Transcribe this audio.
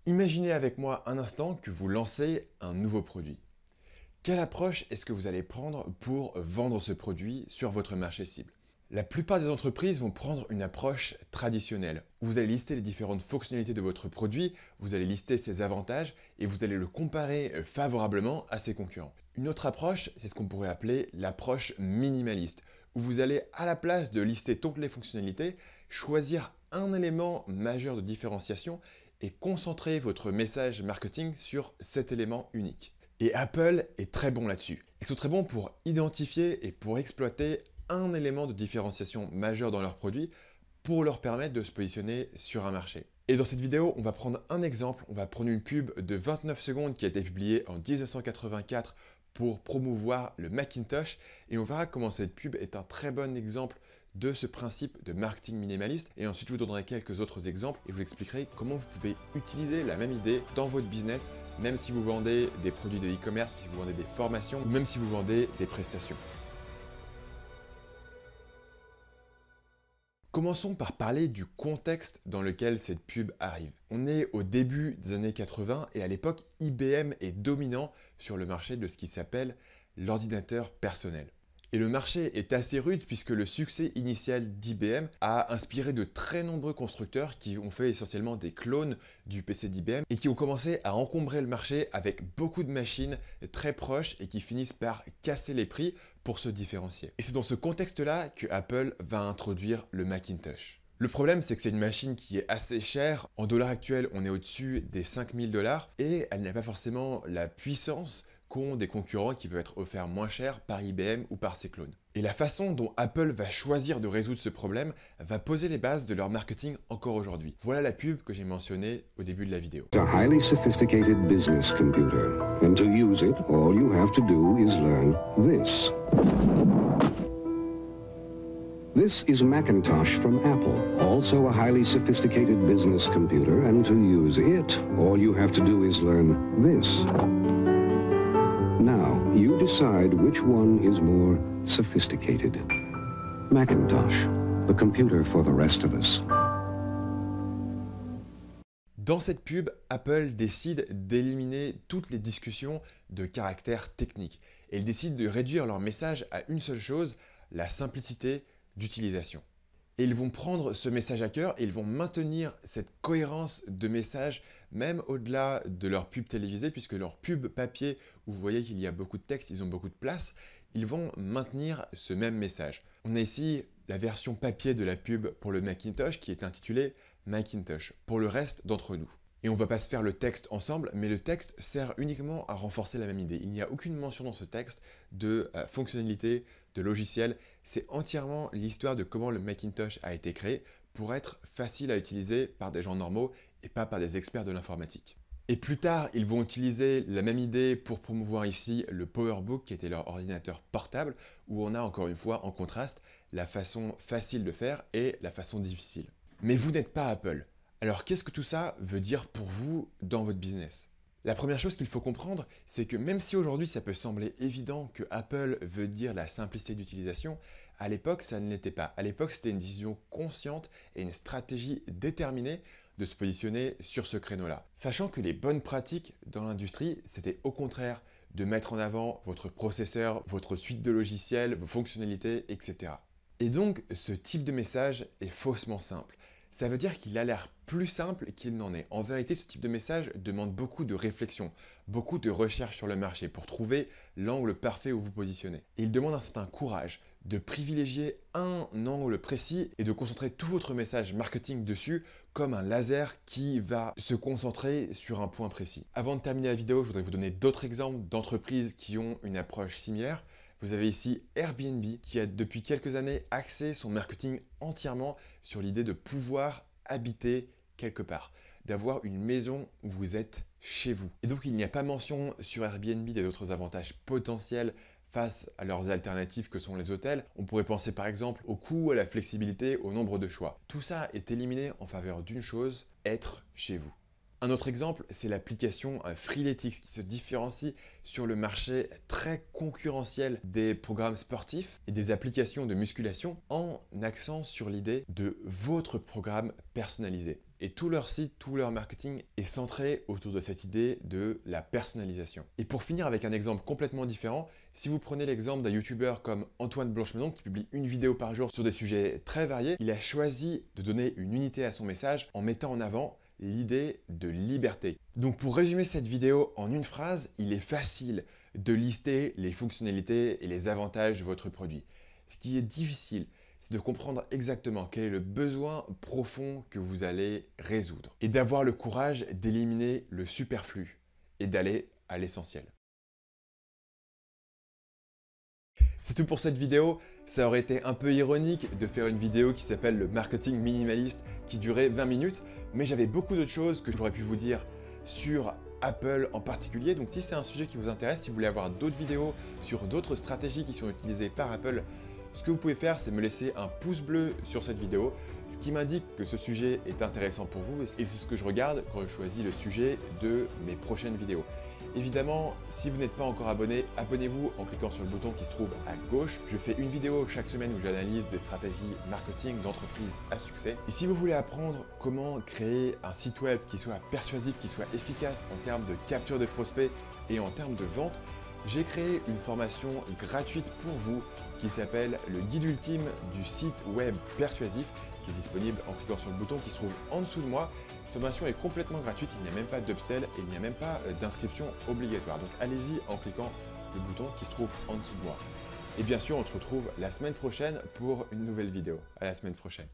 Imaginez avec moi un instant que vous lancez un nouveau produit. Quelle approche est-ce que vous allez prendre pour vendre ce produit sur votre marché cible? La plupart des entreprises vont prendre une approche traditionnelle, où vous allez lister les différentes fonctionnalités de votre produit, vous allez lister ses avantages et vous allez le comparer favorablement à ses concurrents. Une autre approche, c'est ce qu'on pourrait appeler l'approche minimaliste, où vous allez, à la place de lister toutes les fonctionnalités, choisir un élément majeur de différenciation et concentrer votre message marketing sur cet élément unique. Et Apple est très bon là-dessus. Ils sont très bons pour identifier et pour exploiter un élément de différenciation majeur dans leurs produits pour leur permettre de se positionner sur un marché. Et dans cette vidéo, on va prendre un exemple, on va prendre une pub de 29 secondes qui a été publiée en 1984 pour promouvoir le Macintosh et on verra comment cette pub est un très bon exemple de ce principe de marketing minimaliste et ensuite je vous donnerai quelques autres exemples et je vous expliquerai comment vous pouvez utiliser la même idée dans votre business, même si vous vendez des produits de e-commerce, si vous vendez des formations ou même si vous vendez des prestations. Commençons par parler du contexte dans lequel cette pub arrive. On est au début des années 80 et à l'époque, IBM est dominant sur le marché de ce qui s'appelle l'ordinateur personnel. Et le marché est assez rude puisque le succès initial d'IBM a inspiré de très nombreux constructeurs qui ont fait essentiellement des clones du PC d'IBM et qui ont commencé à encombrer le marché avec beaucoup de machines très proches et qui finissent par casser les prix pour se différencier. Et c'est dans ce contexte-là que Apple va introduire le Macintosh. Le problème, c'est que c'est une machine qui est assez chère. En dollars actuels, on est au-dessus des 5000 dollars et elle n'a pas forcément la puissance qu'ont des concurrents qui peuvent être offerts moins cher par IBM ou par ses clones. Et la façon dont Apple va choisir de résoudre ce problème va poser les bases de leur marketing encore aujourd'hui. Voilà la pub que j'ai mentionnée au début de la vidéo. It's a highly sophisticated business computer, and to use it, all you have to do is learn this. This is Macintosh from Apple, also a highly sophisticated business computer, and to use it, all you have to do is learn this. Now, you decide which one is more sophisticated. Macintosh, the computer for the rest of us. Dans cette pub, Apple décide d'éliminer toutes les discussions de caractère technique. Et ils décident de réduire leur message à une seule chose, la simplicité d'utilisation. Et ils vont prendre ce message à cœur et ils vont maintenir cette cohérence de message même au-delà de leur pub télévisée, puisque leur pub papier, où vous voyez qu'il y a beaucoup de texte, ils ont beaucoup de place, ils vont maintenir ce même message. On a ici la version papier de la pub pour le Macintosh qui est intitulée Macintosh, pour le reste d'entre nous. Et on ne va pas se faire le texte ensemble, mais le texte sert uniquement à renforcer la même idée. Il n'y a aucune mention dans ce texte de fonctionnalité, de logiciel. C'est entièrement l'histoire de comment le Macintosh a été créé pour être facile à utiliser par des gens normaux et pas par des experts de l'informatique. Et plus tard, ils vont utiliser la même idée pour promouvoir ici le PowerBook qui était leur ordinateur portable, où on a encore une fois en contraste la façon facile de faire et la façon difficile. Mais vous n'êtes pas Apple. Alors qu'est-ce que tout ça veut dire pour vous dans votre business? La première chose qu'il faut comprendre, c'est que même si aujourd'hui ça peut sembler évident que Apple veut dire la simplicité d'utilisation, à l'époque ça ne l'était pas. À l'époque c'était une décision consciente et une stratégie déterminée de se positionner sur ce créneau-là. Sachant que les bonnes pratiques dans l'industrie, c'était au contraire de mettre en avant votre processeur, votre suite de logiciels, vos fonctionnalités, etc. Et donc ce type de message est faussement simple. Ça veut dire qu'il a l'air plus simple qu'il n'en est. En vérité, ce type de message demande beaucoup de réflexion, beaucoup de recherche sur le marché pour trouver l'angle parfait où vous positionnez. Et il demande un certain courage de privilégier un angle précis et de concentrer tout votre message marketing dessus comme un laser qui va se concentrer sur un point précis. Avant de terminer la vidéo, je voudrais vous donner d'autres exemples d'entreprises qui ont une approche similaire. Vous avez ici Airbnb qui a depuis quelques années axé son marketing entièrement sur l'idée de pouvoir habiter quelque part, d'avoir une maison où vous êtes chez vous. Et donc il n'y a pas mention sur Airbnb des autres avantages potentiels face à leurs alternatives que sont les hôtels. On pourrait penser par exemple au coût, à la flexibilité, au nombre de choix. Tout ça est éliminé en faveur d'une chose, être chez vous. Un autre exemple, c'est l'application Freeletics qui se différencie sur le marché très concurrentiel des programmes sportifs et des applications de musculation en accent sur l'idée de votre programme personnalisé. Et tout leur site, tout leur marketing est centré autour de cette idée de la personnalisation. Et pour finir avec un exemple complètement différent, si vous prenez l'exemple d'un YouTuber comme Antoine Blanchemedon qui publie une vidéo par jour sur des sujets très variés, il a choisi de donner une unité à son message en mettant en avant l'idée de liberté. Donc pour résumer cette vidéo en une phrase, il est facile de lister les fonctionnalités et les avantages de votre produit. Ce qui est difficile, c'est de comprendre exactement quel est le besoin profond que vous allez résoudre et d'avoir le courage d'éliminer le superflu et d'aller à l'essentiel. C'est tout pour cette vidéo. Ça aurait été un peu ironique de faire une vidéo qui s'appelle le marketing minimaliste qui durait 20 minutes, mais j'avais beaucoup d'autres choses que j'aurais pu vous dire sur Apple en particulier. Donc si c'est un sujet qui vous intéresse, si vous voulez avoir d'autres vidéos sur d'autres stratégies qui sont utilisées par Apple, ce que vous pouvez faire, c'est me laisser un pouce bleu sur cette vidéo, ce qui m'indique que ce sujet est intéressant pour vous et c'est ce que je regarde quand je choisis le sujet de mes prochaines vidéos. Évidemment, si vous n'êtes pas encore abonné, abonnez-vous en cliquant sur le bouton qui se trouve à gauche. Je fais une vidéo chaque semaine où j'analyse des stratégies marketing d'entreprises à succès. Et si vous voulez apprendre comment créer un site web qui soit persuasif, qui soit efficace en termes de capture de prospects et en termes de vente, j'ai créé une formation gratuite pour vous qui s'appelle le guide ultime du site web persuasif qui est disponible en cliquant sur le bouton qui se trouve en dessous de moi. Cette formation est complètement gratuite, il n'y a même pas d'upsell et il n'y a même pas d'inscription obligatoire. Donc allez-y en cliquant le bouton qui se trouve en dessous de moi. Et bien sûr, on se retrouve la semaine prochaine pour une nouvelle vidéo. À la semaine prochaine.